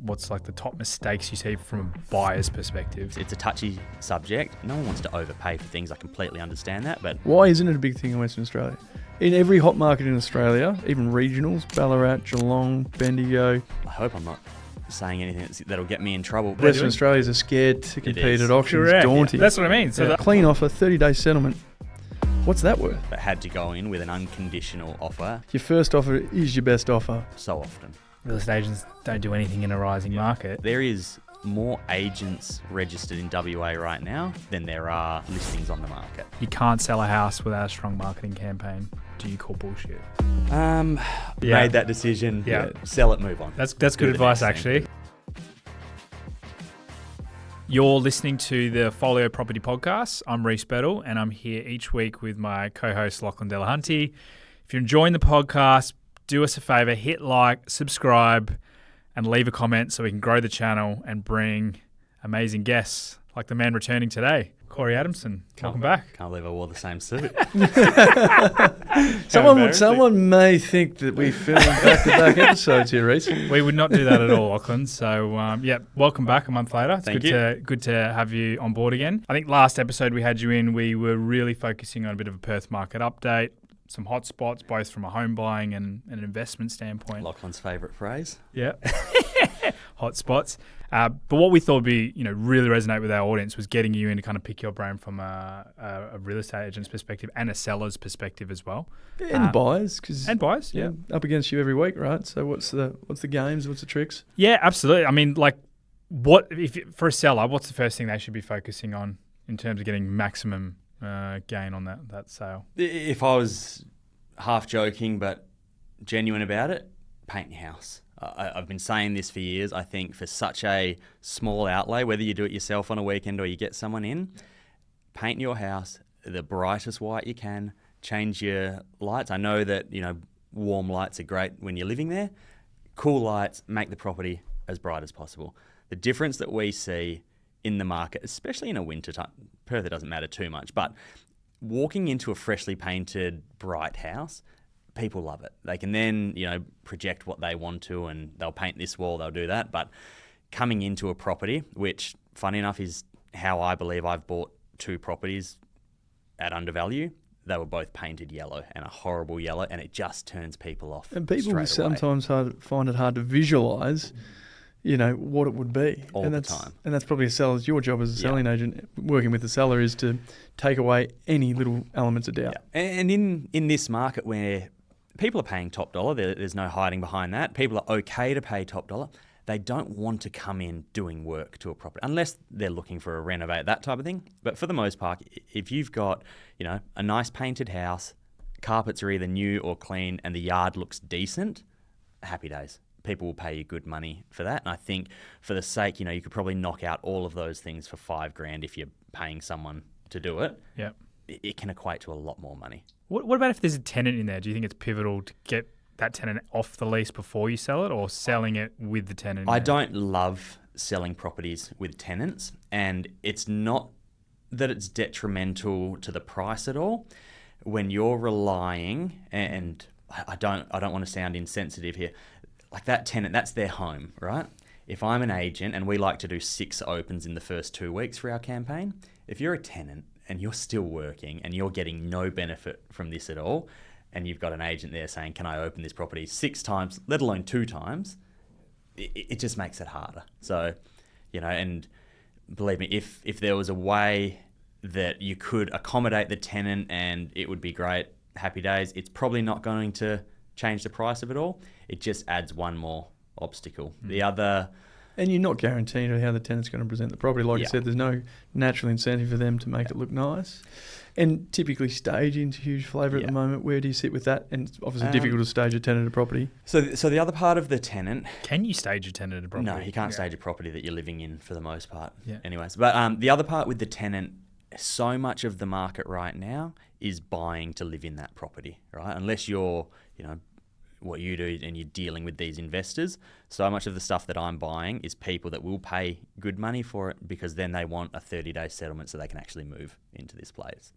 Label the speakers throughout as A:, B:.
A: What's like the top mistakes you see from a buyer's perspective?
B: It's a touchy subject. No one wants to overpay for things. I completely understand that. But
C: why isn't it a big thing in Western Australia? In every hot market in Australia, even regionals, Ballarat, Geelong, Bendigo.
B: I hope I'm not saying anything that'll get me in trouble.
C: Western Australians are scared to compete at auctions.
A: Correct.
C: Daunting.
A: Yeah, that's what I mean. So
C: clean offer, 30-day settlement. What's that worth?
B: But had to go in with an unconditional offer.
C: Your first offer is your best offer.
B: So often.
A: Real estate agents don't do anything in a rising market.
B: There is more agents registered in WA right now than there are listings on the market.
A: You can't sell a house without a strong marketing campaign. Do you call bullshit?
B: Made that decision.
A: Yeah.
B: Sell it, move on.
A: That's good advice, actually. You're listening to the Follio Property Podcast. I'm Reece Bettle, and I'm here each week with my co-host Lachlan Delahunty. If you're enjoying the podcast, do us a favour, hit like, subscribe, and leave a comment so we can grow the channel and bring amazing guests like the man returning today, Corey Adamson. Welcome back.
B: Can't believe I wore the same suit.
C: Someone may think that we filmed back-to-back episodes here, Reece.
A: We would not do that at all, Lachlan. So, welcome back a month later. It's
B: Thank
A: good to have you on board again. I think last episode we had you in, we were really focusing on a bit of a Perth market update, some hot spots, both from a home buying and an investment standpoint.
B: Lachlan's favourite phrase.
A: Yeah. Hot spots. But what we thought would be, really resonate with our audience was getting you in to kind of pick your brain from a real estate agent's perspective and a seller's perspective as well.
C: And buyers.
A: And buyers, yeah.
C: Up against you every week, right? So what's the games? What's the tricks?
A: Yeah, absolutely. I mean, for a seller, what's the first thing they should be focusing on in terms of getting maximum gain on that sale?
B: If I was half joking but genuine about it, paint your house. I've been saying this for years. I think for such a small outlay, whether you do it yourself on a weekend or you get someone in, paint your house the brightest white you can, change your lights. I know that, warm lights are great when you're living there. Cool lights, make the property as bright as possible. The difference that we see in the market, especially in a winter time, Perth, it doesn't matter too much, but walking into a freshly painted bright house, people love it. They can then, project what they want to, and they'll paint this wall, they'll do that. But coming into a property, which funny enough is how I believe I've bought two properties at undervalue, they were both painted yellow, and a horrible yellow, and it just turns people off.
C: And people
B: straight
C: sometimes find it hard to visualise, what it would be.
B: All the time.
C: And that's probably your job as a selling agent, working with the seller, is to take away any little elements of doubt.
B: Yeah. And in this market where people are paying top dollar, there's no hiding behind that. People are okay to pay top dollar. They don't want to come in doing work to a property unless they're looking for a renovate, that type of thing. But for the most part, if you've got, a nice painted house, carpets are either new or clean, and the yard looks decent, happy days. People will pay you good money for that. And I think for the sake, you could probably knock out all of those things for $5,000 if you're paying someone to do it.
A: Yeah.
B: It can equate to a lot more money.
A: What about if there's a tenant in there? Do you think it's pivotal to get that tenant off the lease before you sell it, or selling it with the tenant?
B: I don't love selling properties with tenants, and it's not that it's detrimental to the price at all. When you're relying, and I don't want to sound insensitive here, like that tenant, that's their home, right? If I'm an agent and we like to do 6 opens in the first 2 weeks for our campaign, if you're a tenant and you're still working and you're getting no benefit from this at all, and you've got an agent there saying, can I open this property 6 times, let alone 2 times, it just makes it harder. So, and believe me, if there was a way that you could accommodate the tenant and it would be great, happy days, it's probably not going to change the price of it all. It just adds one more obstacle. The other...
C: And you're not guaranteed how the tenant's going to present the property. Like I said, there's no natural incentive for them to make it look nice. And typically staging's a huge flavour at the moment. Where do you sit with that? And it's obviously difficult to stage a tenant at a property.
B: So the other part of the tenant...
A: Can you stage a tenant at a property?
B: No, you can't stage a property that you're living in for the most part.
A: Yeah.
B: Anyways, but the other part with the tenant, so much of the market right now is buying to live in that property, right? Unless you're, what you do and you're dealing with these investors. So much of the stuff that I'm buying is people that will pay good money for it because then they want a 30-day settlement so they can actually move into this place.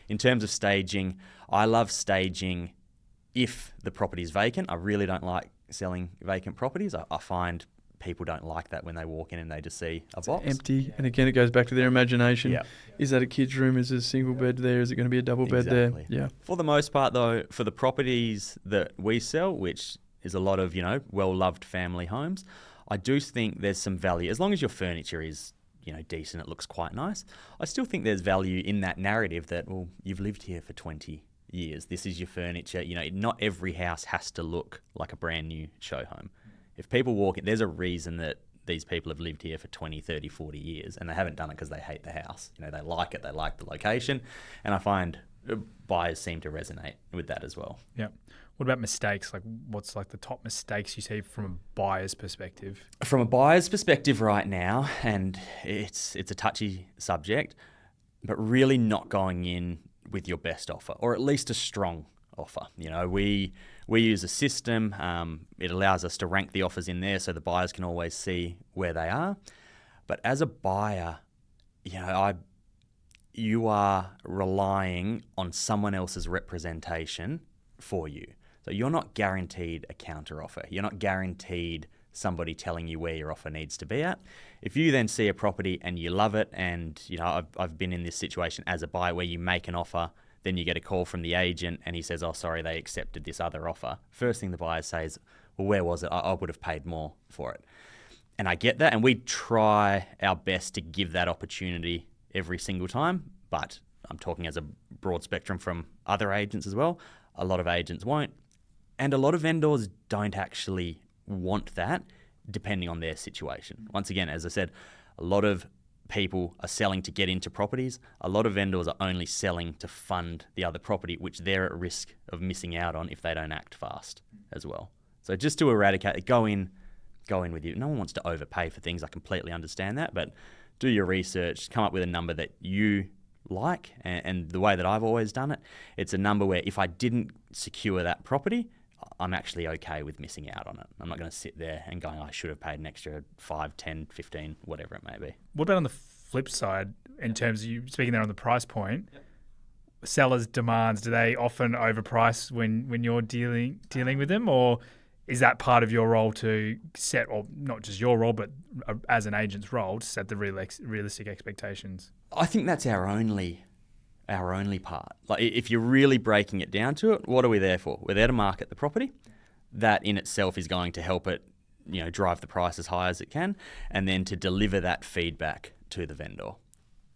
B: In terms of staging, I love staging if the property is vacant. I really don't like selling vacant properties. I find people don't like that when they walk in and they just see a box.
C: Empty. And again, it goes back to their imagination.
B: Yeah.
C: Is that a kid's room? Is there a single bed there? Is it going to be a double bed there? Yeah.
B: For the most part, though, for the properties that we sell, which is a lot of, well-loved family homes, I do think there's some value. As long as your furniture is, decent, it looks quite nice, I still think there's value in that narrative that, well, you've lived here for 20 years. This is your furniture. Not every house has to look like a brand new show home. If people walk in, there's a reason that these people have lived here for 20, 30, 40 years, and they haven't done it because they hate the house. They like it, they like the location, and I find buyers seem to resonate with that as well.
A: Yeah. What about mistakes? Like, what's like the top mistakes you see from a buyer's perspective?
B: From a buyer's perspective right now, and it's a touchy subject, but really not going in with your best offer, or at least a strong offer. We use a system. It allows us to rank the offers in there so the buyers can always see where they are. But as a buyer, you are relying on someone else's representation for you. So you're not guaranteed a counter offer. You're not guaranteed somebody telling you where your offer needs to be at. If you then see a property and you love it, and I've been in this situation as a buyer where you make an offer, then you get a call from the agent and he says, oh, sorry, they accepted this other offer. First thing the buyer says, well, where was it? I would have paid more for it. And I get that, and we try our best to give that opportunity every single time, but I'm talking as a broad spectrum from other agents as well. A lot of agents won't, and a lot of vendors don't actually want that, depending on their situation. Once again, as I said, a lot of people are selling to get into properties. A lot of vendors are only selling to fund the other property, which they're at risk of missing out on if they don't act fast as well. So just to eradicate it, go in with you. No one wants to overpay for things. I completely understand that, but do your research, come up with a number that you like, and the way that I've always done it, it's a number where if I didn't secure that property, I'm actually okay with missing out on it. I'm not going to sit there and going, I should have paid an extra 5, 10, 15, whatever it may be.
A: What about on the flip side, in terms of you speaking there on the price point? Yep. Sellers' demands, do they often overprice when you're dealing with them, or is that part of your role to set, or not just your role, but as an agent's role, to set the realistic expectations?
B: I think that's our only part. Like, if you're really breaking it down to it, what are we there for? We're there to market the property. That in itself is going to help it, drive the price as high as it can, and then to deliver that feedback to the vendor.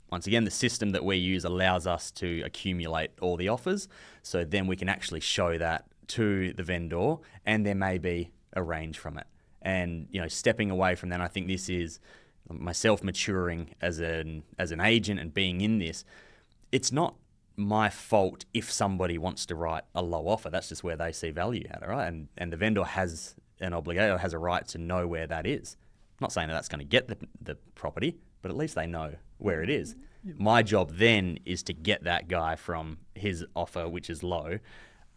B: Once again, the system that we use allows us to accumulate all the offers, so then we can actually show that to the vendor, and there may be a range from it. And stepping away from that, I think this is myself maturing as an agent and being in this. It's not my fault if somebody wants to write a low offer. That's just where they see value at it, right? And the vendor has an obligation, has a right to know where that is. I'm not saying that that's going to get the property, but at least they know where it is. My job then is to get that guy from his offer, which is low,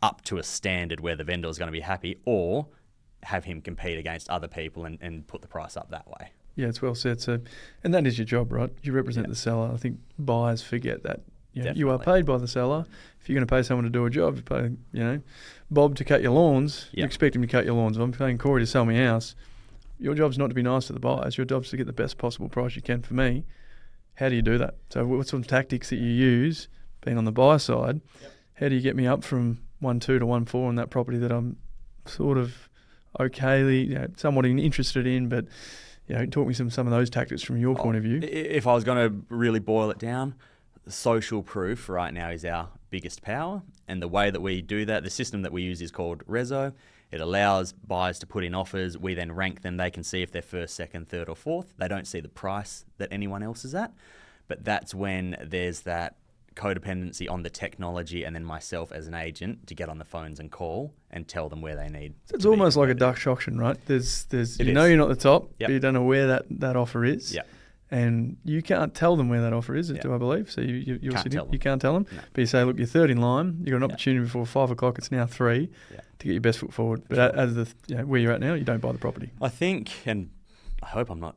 B: up to a standard where the vendor is going to be happy, or have him compete against other people and put the price up that way.
C: Yeah, it's well said. So, and that is your job, right? You represent the seller. I think buyers forget that. You are paid by the seller. If you're going to pay someone to do a job, you pay, Bob to cut your lawns. You expect him to cut your lawns. If I'm paying Corey to sell me a house, your job's not to be nice to the buyers. Your job's to get the best possible price you can for me. How do you do that? So what sort of tactics that you use, being on the buyer side, how do you get me up from 1.2 to 1.4 on that property that I'm sort of okayly, somewhat interested in, but talk me some of those tactics from your point of view.
B: If I was going to really boil it down, social proof right now is our biggest power, and the way that we do that, the system that we use is called Rezo. It allows buyers to put in offers. We then rank them. They can see if they're first, second, third, or fourth. They don't see the price that anyone else is at, but that's when there's that codependency on the technology, and then myself as an agent to get on the phones and call and tell them where they need.
C: So it's almost like a Dutch auction, right? There's you're not the top, but you don't know where that offer is.
B: Yeah.
C: And you can't tell them where that offer is, do I believe? So you can't tell them. No. But you say, look, you're third in line. You've got an opportunity before 5 o'clock. It's now 3 to get your best foot forward. But as where you're at now, you don't buy the property.
B: I think, and I hope I'm not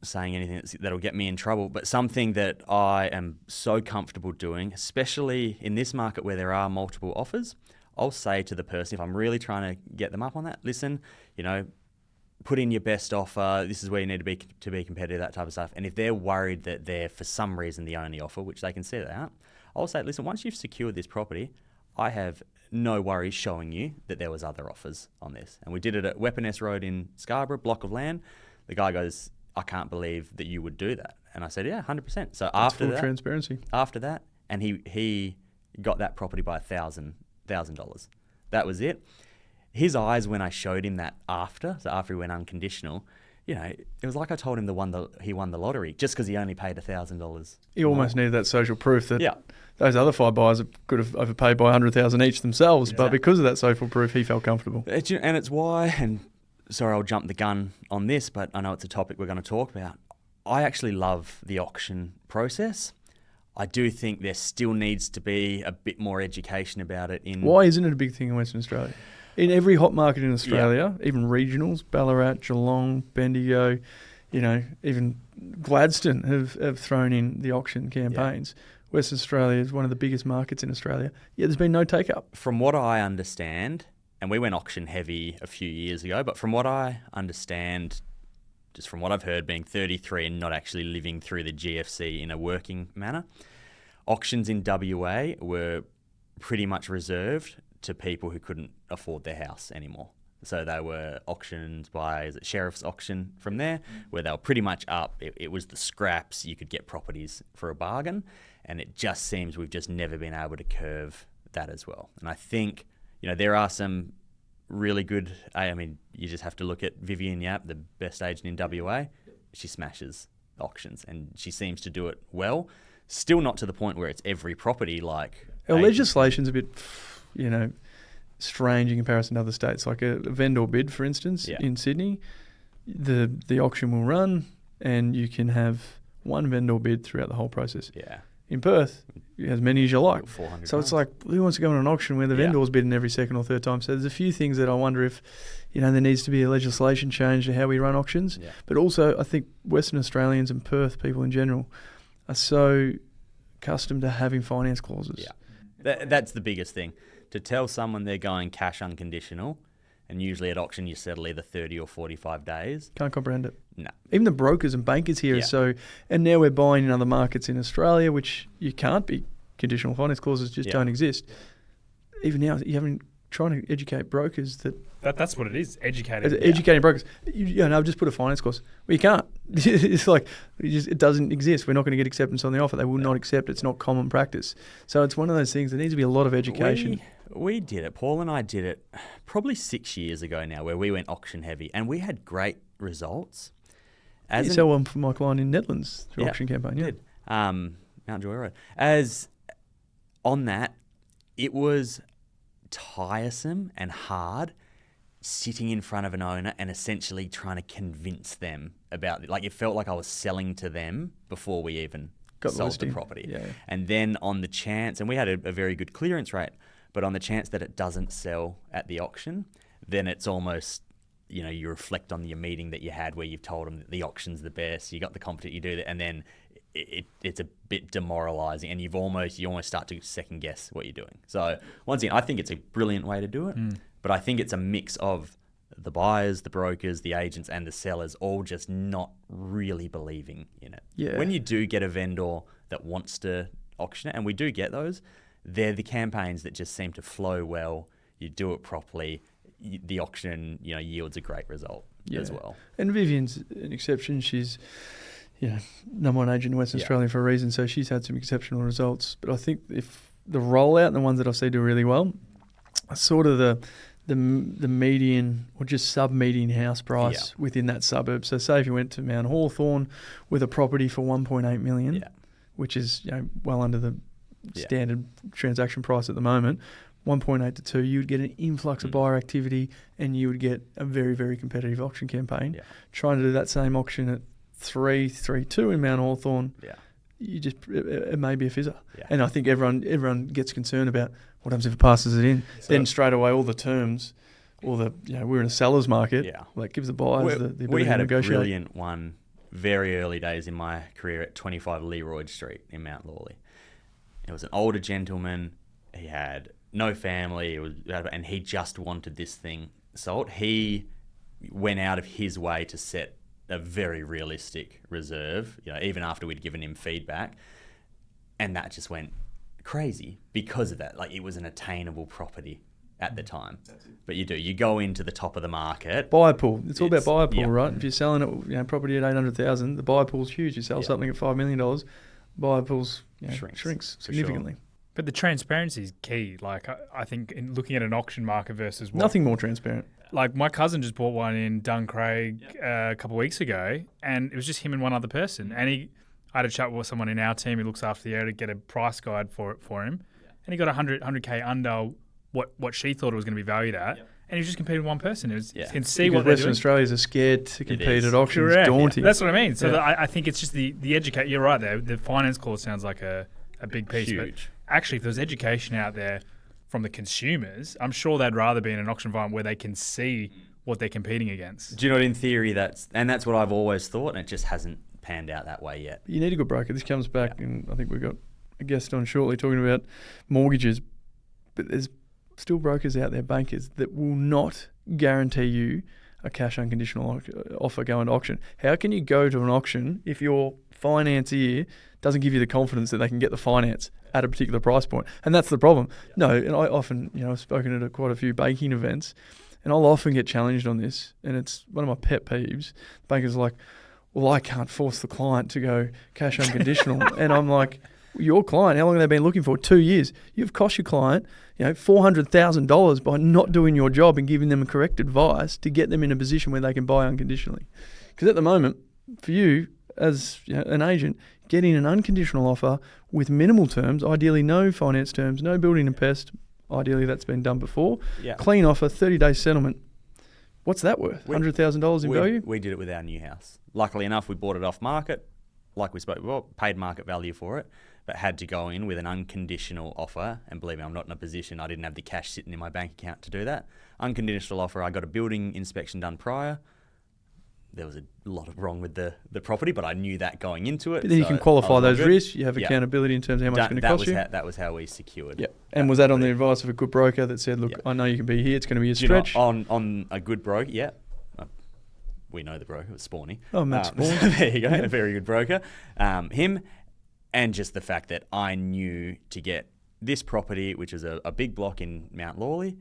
B: saying anything that'll get me in trouble, but something that I am so comfortable doing, especially in this market where there are multiple offers, I'll say to the person, if I'm really trying to get them up on that, listen, put in your best offer. This is where you need to be competitive, that type of stuff. And if they're worried that they're, for some reason, the only offer, which they can see that, I'll say, listen, once you've secured this property, I have no worries showing you that there was other offers on this. And we did it at Weapon Road in Scarborough, block of land. The guy goes, I can't believe that you would do that. And I said, yeah, 100%. So after that,
C: transparency.
B: After that, and he got that property by $1,000. That was it. His eyes when I showed him that after he went unconditional, you know, it was like I told him he won the lottery just because he only paid $1,000.
C: He almost needed that social proof that those other 5 buyers could have overpaid by $100,000 each themselves, but because of that social proof, he felt comfortable.
B: And it's why, and sorry, I'll jump the gun on this, but I know it's a topic we're going to talk about. I actually love the auction process. I do think there still needs to be a bit more education about it. Why
C: isn't it a big thing in Western Australia? In every hot market in Australia, even regionals, Ballarat, Geelong, Bendigo, you know, even Gladstone have thrown in the auction campaigns. Yeah. Western Australia is one of the biggest markets in Australia. Yeah, there's been no take-up.
B: From what I understand, and we went auction heavy a few years ago, but from what I understand, just from what I've heard, being 33 and not actually living through the GFC in a working manner, auctions in WA were pretty much reserved to people who couldn't afford their house anymore. So they were auctioned by Sheriff's Auction from there, where they were pretty much up. It was the scraps. You could get properties for a bargain. And it just seems we've just never been able to curve that as well. And I think, you know, there are some really good, I mean, you just have to look at Vivian Yap, the best agent in WA. She smashes auctions and she seems to do it well. Still not to the point where it's every property like...
C: Our legislation's a bit, you know, strange in comparison to other states. Like a vendor bid, for instance, in Sydney, the auction will run and you can have one vendor bid throughout the whole process.
B: Yeah.
C: In Perth, as many as you like.
B: 400
C: so it's like, who wants to go on an auction where the vendor's bidding every second or third time? So there's a few things that I wonder if, you know, there needs to be a legislation change to how we run auctions. Yeah. But also, I think Western Australians and Perth people in general are so accustomed to having finance clauses.
B: Yeah, that's the biggest thing. To tell someone they're going cash unconditional, and usually at auction you settle either 30 or 45 days.
C: Can't comprehend it.
B: No.
C: Even the brokers and bankers here are so... And now we're buying in other markets in Australia, which you can't be. Conditional finance clauses just don't exist. Even now, you haven't trying to educate brokers
A: that's what it is, educating.
C: Educating brokers. You know, just put a finance clause. Well, you can't. It's like, it doesn't exist. We're not going to get acceptance on the offer. They will not accept. It's not common practice. So it's one of those things. There needs to be a lot of education.
B: We did it. Paul and I did it probably 6 years ago now, where we went auction heavy, and we had great results.
C: You sell one for my client in Netherlands through auction campaign. Yeah.
B: Did. Mount Joy Road. As on that, it was tiresome and hard sitting in front of an owner and essentially trying to convince them about it. Like, it felt like I was selling to them before we even sold the property.
C: Yeah.
B: And then on the chance, and we had a very good clearance rate, but on the chance that it doesn't sell at the auction, then it's almost, you know, you reflect on your meeting that you had where you've told them that the auction's the best, you got the confidence, you do that, and then it's a bit demoralising, and you almost start to second guess what you're doing. So once again, I think it's a brilliant way to do it, but I think it's a mix of the buyers, the brokers, the agents, and the sellers all just not really believing in it.
C: Yeah.
B: When you do get a vendor that wants to auction it, and we do get those, they're the campaigns that just seem to flow well. You do it properly, the auction, you know, yields a great result as well.
C: And Vivian's an exception. She's, you know, number one agent in Western Australia for a reason, so she's had some exceptional results. But I think if the rollout and the ones that I've seen do really well are sort of the median or just sub-median house price within that suburb. So say if you went to Mount Hawthorn with a property for 1.8 million, which is, you know, well under the standard transaction price at the moment, 1.8 to 2, you would get an influx of buyer activity and you would get a very, very competitive auction campaign.
B: Yeah.
C: Trying to do that same auction at 3.32 in Mount Hawthorn, it may be a fizzer. Yeah. And I think everyone gets concerned about what happens if it passes it in. So then straight away all the terms, we're in a seller's market. Yeah. That gives the buyers the ability to negotiate.
B: We had a brilliant one very early days in my career at 25 Leroyd Street in Mount Lawley. It was an older gentleman. He had no family, and he just wanted this thing sold. He went out of his way to set a very realistic reserve, even after we'd given him feedback. And that just went crazy because of that. Like, it was an attainable property at the time. But you go into the top of the market.
C: Buyer pool. It's all about buyer pool, right? If you're selling it, property at 800,000, the buyer pool's huge. You sell something at $5 million, buyer pool's shrinks significantly.
A: Sure. But the transparency is key. Like, I think in looking at an auction market versus
C: nothing more transparent.
A: Like, my cousin just bought one in Duncraig a couple of weeks ago, and it was just him and one other person. And I had a chat with someone in our team who looks after the area to get a price guide for him, and he got 100K under what she thought it was going to be valued at, and he was just competing with one person. You can see
C: because
A: what they're
C: Western
A: doing.
C: Australians are scared to compete at auctions.
A: Correct.
C: Daunting.
A: That's what I mean. So I think it's just the educate. You're right there. The finance clause sounds like a big piece.
B: Huge.
A: But actually, if there's education out there from the consumers, I'm sure they'd rather be in an auction environment where they can see what they're competing against.
B: Do you know what, in theory, that's what I've always thought, and it just hasn't panned out that way yet.
C: You need a good broker. This comes back, and I think we've got a guest on shortly talking about mortgages, but there's still brokers out there, bankers, that will not guarantee you a cash unconditional offer going to auction. How can you go to an auction if your financier doesn't give you the confidence that they can get the finance at a particular price point? And that's the problem. No, and I often, I've spoken at quite a few banking events, and I'll often get challenged on this, and it's one of my pet peeves. Bankers are like, well, I can't force the client to go cash unconditional. And I'm like, your client, how long have they been looking for? 2 years. You've cost your client, $400,000 by not doing your job and giving them correct advice to get them in a position where they can buy unconditionally. Because at the moment, for you as an agent, getting an unconditional offer with minimal terms, ideally no finance terms, no building and pest, ideally that's been done before, clean offer, 30-day settlement. What's that worth? $100,000 in value?
B: We did it with our new house. Luckily enough, we bought it off market, like we spoke about, paid market value for it, but had to go in with an unconditional offer. And believe me, I'm not in a position, I didn't have the cash sitting in my bank account to do that. Unconditional offer, I got a building inspection done prior. There was a lot wrong with the property, but I knew that going into it.
C: But then you can qualify those risks. You have accountability in terms of how much it's going to cost you.
B: That was how we secured.
C: Yeah. And was that on the advice of a good broker that said, look, I know you can be here, it's going to be a stretch?
B: On a good broker, yeah. We know the broker, it was Spawny.
C: Oh, Matt Spawn.
B: There you go, a very good broker. Him, and just the fact that I knew to get this property, which is a big block in Mount Lawley,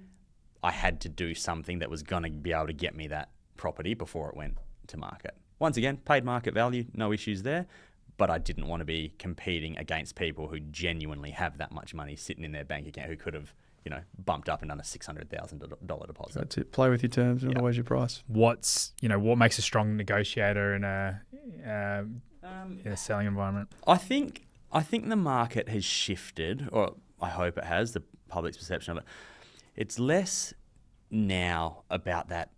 B: I had to do something that was going to be able to get me that property before it went to market. Once again, paid market value, no issues there, but I didn't want to be competing against people who genuinely have that much money sitting in their bank account, who could have, bumped up and done a $600,000 deposit.
C: That's it. Play with your terms, not always your price.
A: What makes a strong negotiator in a selling environment?
B: I think the market has shifted, or I hope it has, the public's perception of it. It's less now about that,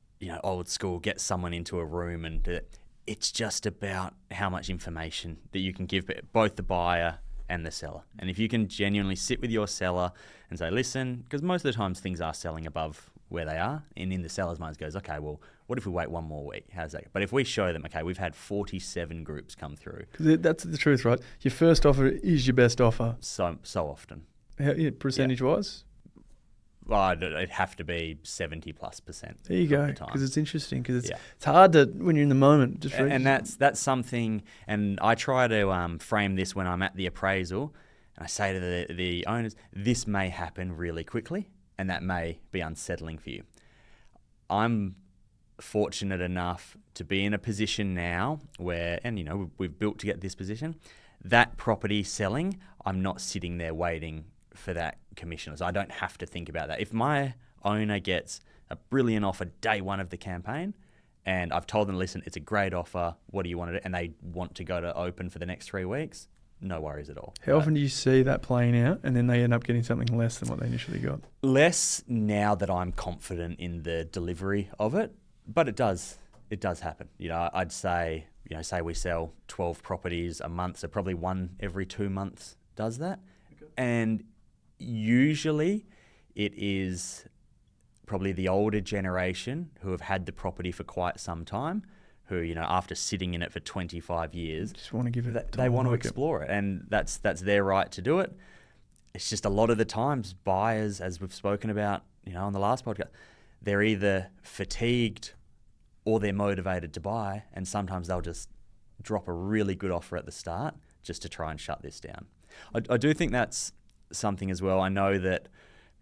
B: old school, get someone into a room and do it. It's just about how much information that you can give both the buyer and the seller. And if you can genuinely sit with your seller and say, listen, because most of the times things are selling above where they are, and in the seller's mind goes, okay, well, what if we wait one more week? How's that? But if we show them, okay, we've had 47 groups come through.
C: Because that's the truth, right? Your first offer is your best offer.
B: So often.
C: Percentage-wise?
B: Well, it'd have to be 70+%.
C: There you go, because it's interesting, because it's hard to, when you're in the moment.
B: And that's something, and I try to frame this when I'm at the appraisal, and I say to the owners, this may happen really quickly, and that may be unsettling for you. I'm fortunate enough to be in a position now where, and we've built to get this position, that property selling, I'm not sitting there waiting for that commission. So I don't have to think about that. If my owner gets a brilliant offer day one of the campaign, and I've told them, listen, it's a great offer, what do you want to do? And they want to go to open for the next 3 weeks, no worries at all.
C: How often do you see that playing out and then they end up getting something less than what they initially got?
B: Less now that I'm confident in the delivery of it, but it does happen. I'd say, say we sell 12 properties a month, so probably one every 2 months does that. Okay. And usually it is probably the older generation who have had the property for quite some time, who, after sitting in it for 25 years,
C: just want to give it
B: they want to explore it, and that's their right to do it. It's just a lot of the times buyers, as we've spoken about, on the last podcast, they're either fatigued or they're motivated to buy, and sometimes they'll just drop a really good offer at the start just to try and shut this down. I do think that's something as well. I know that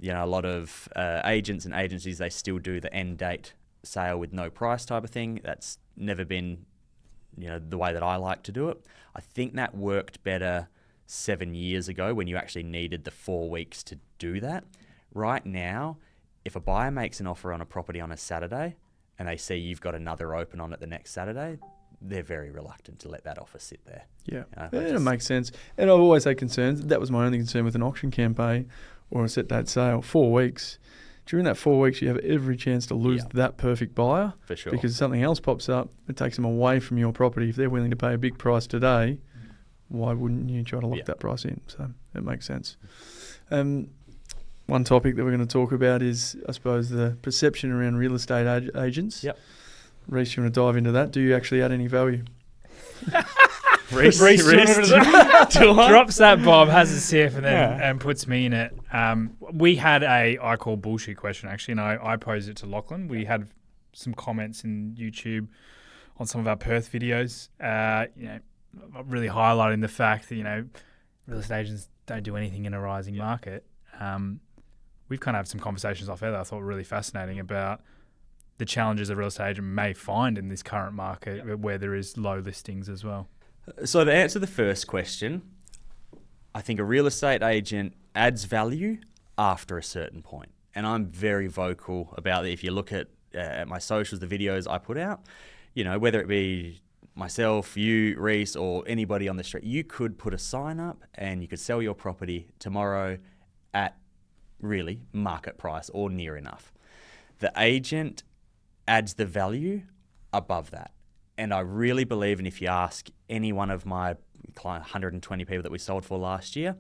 B: a lot of agents and agencies, they still do the end date sale with no price type of thing. That's never been the way that I like to do it. I think that worked better 7 years ago when you actually needed the 4 weeks to do that. Right now, if a buyer makes an offer on a property on a Saturday and they see you've got another open on it the next Saturday, they're very reluctant to let that offer sit there.
C: Yeah, it makes sense. And I've always had concerns. That was my only concern with an auction campaign or a set date sale. 4 weeks. During that 4 weeks, you have every chance to lose that perfect buyer.
B: For sure.
C: Because something else pops up, it takes them away from your property. If they're willing to pay a big price today, why wouldn't you try to lock that price in? So it makes sense. One topic that we're going to talk about is, I suppose, the perception around real estate agents.
B: Yep.
C: Reece, you want to dive into that? Do you actually add any value?
A: Reece drops that bomb, has a sip, and puts me in it. We had I call bullshit question, actually, and I posed it to Lachlan. We had some comments in YouTube on some of our Perth videos, really highlighting the fact that, real estate agents don't do anything in a rising market. We've kind of had some conversations off air that I thought were really fascinating about the challenges a real estate agent may find in this current market where there is low listings as well.
B: So to answer the first question, I think a real estate agent adds value after a certain point. And I'm very vocal about it. If you look at my socials, the videos I put out, whether it be myself, you, Reece, or anybody on the street, you could put a sign up and you could sell your property tomorrow at really market price or near enough. The agent adds the value above that. And I really believe, and if you ask any one of my client, 120 people that we sold for last year,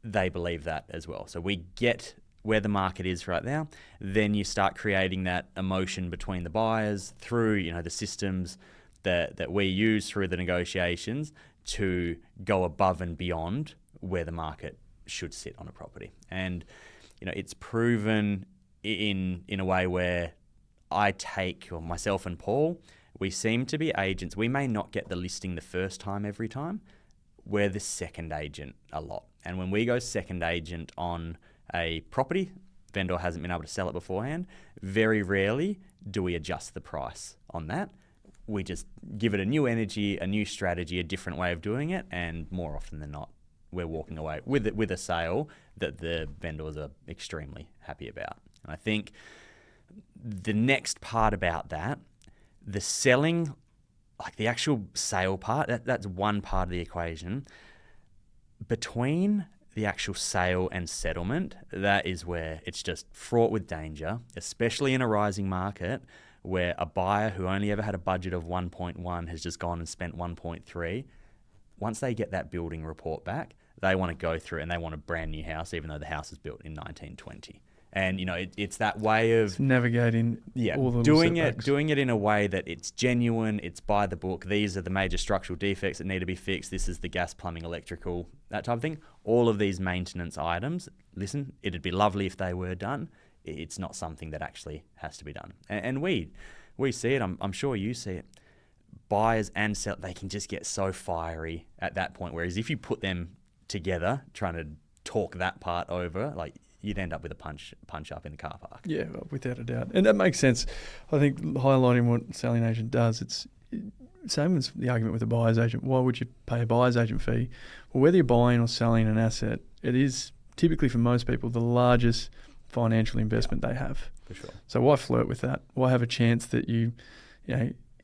B: they believe that as well. So we get where the market is right now. Then you start creating that emotion between the buyers through, the systems that we use through the negotiations to go above and beyond where the market should sit on a property. And, it's proven in a way where myself and Paul, we seem to be agents. We may not get the listing the first time every time. We're the second agent a lot. And when we go second agent on a property, vendor hasn't been able to sell it beforehand, very rarely do we adjust the price on that. We just give it a new energy, a new strategy, a different way of doing it, and more often than not, we're walking away with a sale that the vendors are extremely happy about. And I think the next part about that, the selling, like the actual sale part, that's one part of the equation. Between the actual sale and settlement, that is where it's just fraught with danger, especially in a rising market where a buyer who only ever had a budget of 1.1 has just gone and spent 1.3. Once they get that building report back, they want to go through and they want a brand new house, even though the house was built in 1920. And it's that way of
C: navigating all the
B: doing it in a way that it's genuine, it's by the book. These are the major structural defects that need to be fixed. This is the gas, plumbing, electrical, that type of thing. All of these maintenance items, listen, it'd be lovely if they were done. It's not something that actually has to be done. And we see it, I'm sure you see it. Buyers and sellers, they can just get so fiery at that point. Whereas if you put them together, trying to talk that part over, like, you'd end up with a punch up in the car park.
C: Yeah, well, without a doubt. And that makes sense. I think highlighting what a selling agent does, it's same as the argument with a buyer's agent. Why would you pay a buyer's agent fee? Well, whether you're buying or selling an asset, it is typically for most people the largest financial investment they have.
B: For sure.
C: So why flirt with that? Why have a chance that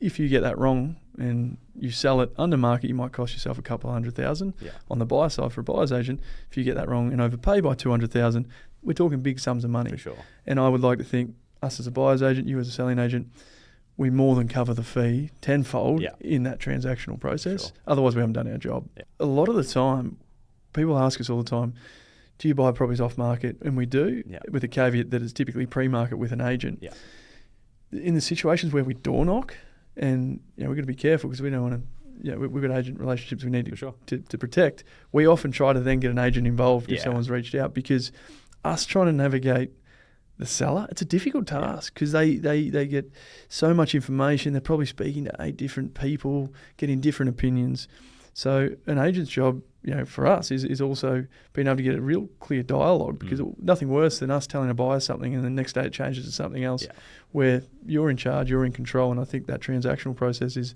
C: if you get that wrong and you sell it under market, you might cost yourself a couple of $100,000.
B: Yeah.
C: On the buyer side for a buyer's agent, if you get that wrong and overpay by $200,000, we're talking big sums of money.
B: For sure.
C: And I would like to think us as a buyer's agent, you as a selling agent, we more than cover the fee tenfold in that transactional process.
B: Sure.
C: Otherwise, we haven't done our job. Yeah. A lot of the time, people ask us all the time, do you buy properties off market? And we do, with a caveat that it's typically pre-market with an agent.
B: Yeah.
C: In the situations where we door knock, and we've got to be careful because we don't want to, we've got agent relationships we need to protect. We often try to then get an agent involved if someone's reached out, because us trying to navigate the seller, it's a difficult task because they get so much information. They're probably speaking to 8 different people, getting different opinions. So an agent's job, for us is also being able to get a real clear dialogue, because nothing worse than us telling a buyer something and the next day it changes to something else where you're in charge, you're in control. And I think that transactional process is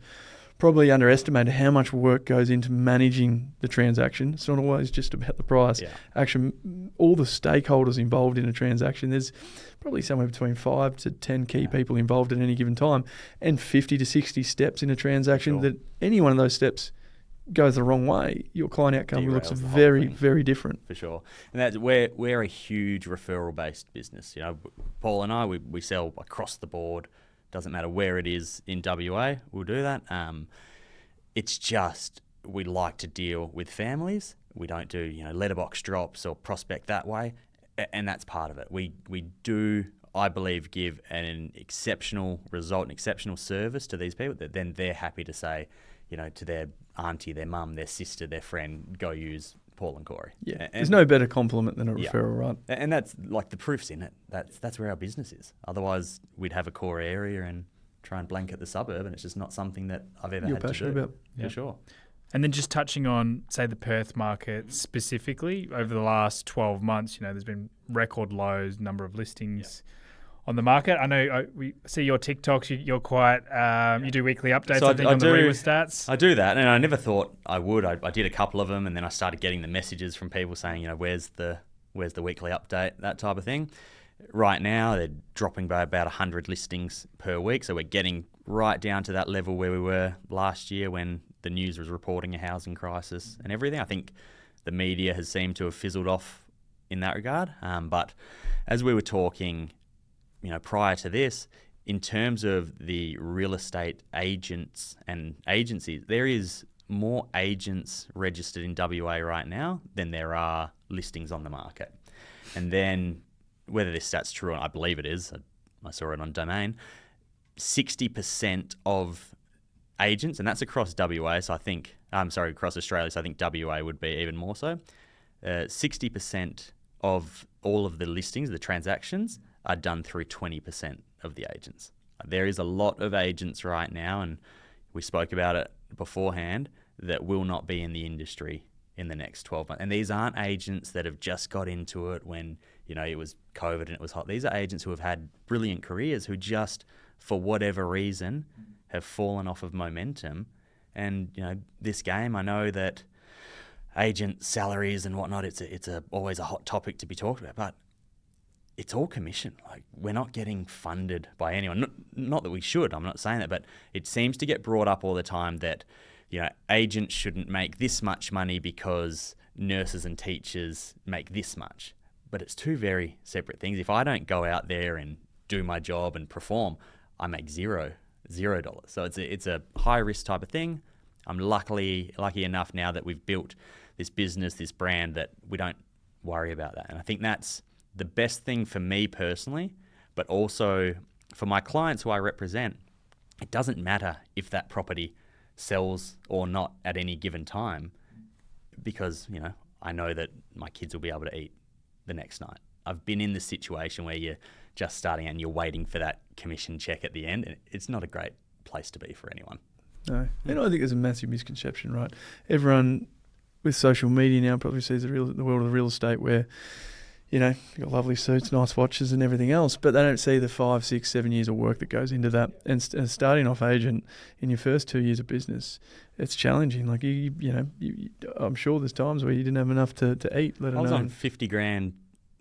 C: probably underestimated, how much work goes into managing the transaction. It's not always just about the price. Actually, all the stakeholders involved in a transaction, there's probably somewhere between 5 to 10 key people involved at any given time, and 50 to 60 steps in a transaction that any one of those steps goes the wrong way, your client outcome looks very, very different.
B: For sure. And that's we're a huge referral-based business. Paul and I, we sell across the board. Doesn't matter where it is in WA, we'll do that. It's just we like to deal with families. We don't do letterbox drops or prospect that way, and that's part of it. We do, I believe, give an exceptional result, an exceptional service to these people that then they're happy to say, to their auntie, their mum, their sister, their friend, go use Paul and Corey.
C: Yeah, there's no better compliment than a referral, right?
B: And that's the proof's in it. That's where our business is. Otherwise, we'd have a core area and try and blanket the suburb, and it's just not something that I've ever had to do.
C: About.
B: For sure.
A: And then just touching on, say, the Perth market specifically, over the last 12 months, there's been record lows, number of listings on the market. I know we see your TikToks. You're quite you do weekly updates. So I think on the REWA stats.
B: I do that, and I never thought I would. I did a couple of them, and then I started getting the messages from people saying, where's the weekly update, that type of thing. Right now, they're dropping by about 100 listings per week, so we're getting right down to that level where we were last year when the news was reporting a housing crisis and everything. I think the media has seemed to have fizzled off in that regard. But as we were talking, prior to this, in terms of the real estate agents and agencies, there is more agents registered in WA right now than there are listings on the market. And then, whether this stat's true, and I believe it is, I saw it on Domain, 60% of agents, and that's across WA, so across Australia, so I think WA would be even more so. 60% of all of the listings, the transactions, are done through 20% of the agents. There is a lot of agents right now, and we spoke about it beforehand, that will not be in the industry in the next 12 months. And these aren't agents that have just got into it when, it was COVID and it was hot. These are agents who have had brilliant careers who just, for whatever reason, have fallen off of momentum. And, this game, I know that agent salaries and whatnot, it's always a hot topic to be talked about, but it's all commission. Like, we're not getting funded by anyone. Not that we should, I'm not saying that, but it seems to get brought up all the time that, agents shouldn't make this much money because nurses and teachers make this much. But it's two very separate things. If I don't go out there and do my job and perform, I make $0. So it's a high risk type of thing. I'm lucky enough now that we've built this business, this brand, that we don't worry about that. And I think that's the best thing for me personally, but also for my clients who I represent. It doesn't matter if that property sells or not at any given time, because I know that my kids will be able to eat the next night. I've been in the situation where you're just starting and you're waiting for that commission check at the end, and it's not a great place to be for anyone.
C: No, and I think there's a massive misconception, right? Everyone with social media now probably sees the world of real estate where, you've got lovely suits, nice watches and everything else, but they don't see the 5, 6, 7 years of work that goes into that. And starting off agent in your first 2 years of business, it's challenging. Like, I'm sure there's times where you didn't have enough to eat, let alone.
B: I was on 50 grand,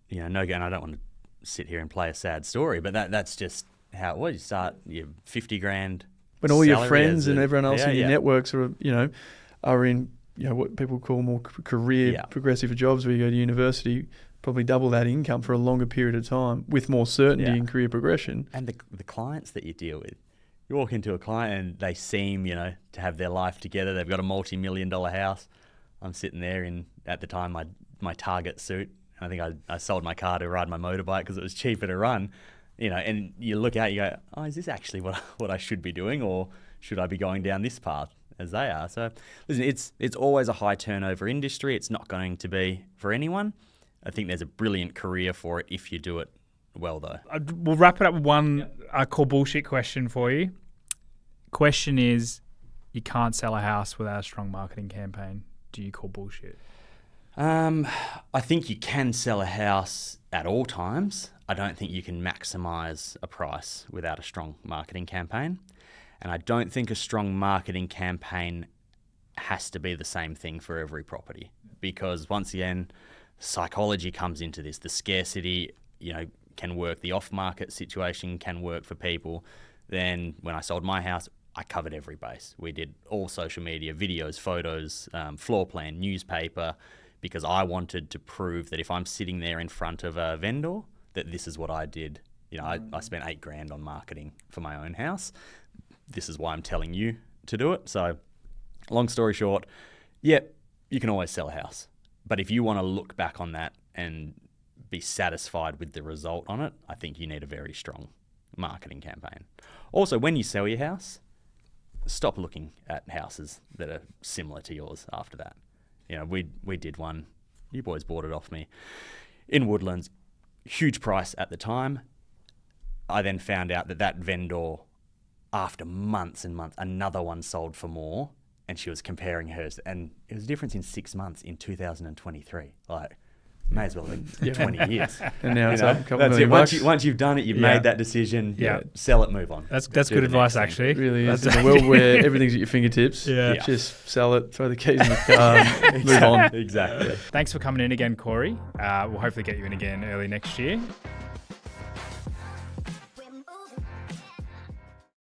B: no gain. I don't want to sit here and play a sad story, but that's just how it was. You start your 50 grand. When
C: all your friends and everyone else in your networks are in, what people call more career progressive jobs where you go to university, probably double that income for a longer period of time with more certainty in career progression.
B: And the clients that you deal with, you walk into a client and they seem, to have their life together. They've got a multi-million-dollar house. I'm sitting there in, at the time, my Target suit. I think I sold my car to ride my motorbike because it was cheaper to run, and you look out, you go, oh, is this actually what I should be doing, or should I be going down this path as they are? So listen, it's always a high turnover industry. It's not going to be for anyone. I think there's a brilliant career for it if you do it well, though.
A: We'll wrap it up with one call bullshit question for you. Question is, you can't sell a house without a strong marketing campaign. Do you call bullshit?
B: I think you can sell a house at all times. I don't think you can maximise a price without a strong marketing campaign. And I don't think a strong marketing campaign has to be the same thing for every property, because once again, psychology comes into this. The scarcity, can work. The off-market situation can work for people. Then when I sold my house, I covered every base. We did all social media, videos, photos, floor plan, newspaper, because I wanted to prove that if I'm sitting there in front of a vendor, that this is what I did. I spent $8,000 on marketing for my own house. This is why I'm telling you to do it. So long story short, you can always sell a house. But if you want to look back on that and be satisfied with the result on it, I think you need a very strong marketing campaign. Also, when you sell your house, stop looking at houses that are similar to yours after that. We did one. You boys bought it off me in Woodlands. Huge price at the time. I then found out that vendor, after months and months, another one sold for more, and she was comparing hers, and it was a difference in 6 months in 2023. May as well in 20 years.
C: And now it's up a couple
B: that's
C: million
B: it.
C: bucks.
B: Once you've done it, you've made that decision. Sell it, move on.
A: That's good advice, actually.
C: It really is. In a world where everything's at your fingertips, just sell it, throw the keys in the car, move on.
B: Exactly.
A: Thanks for coming in again, Corey. We'll hopefully get you in again early next year.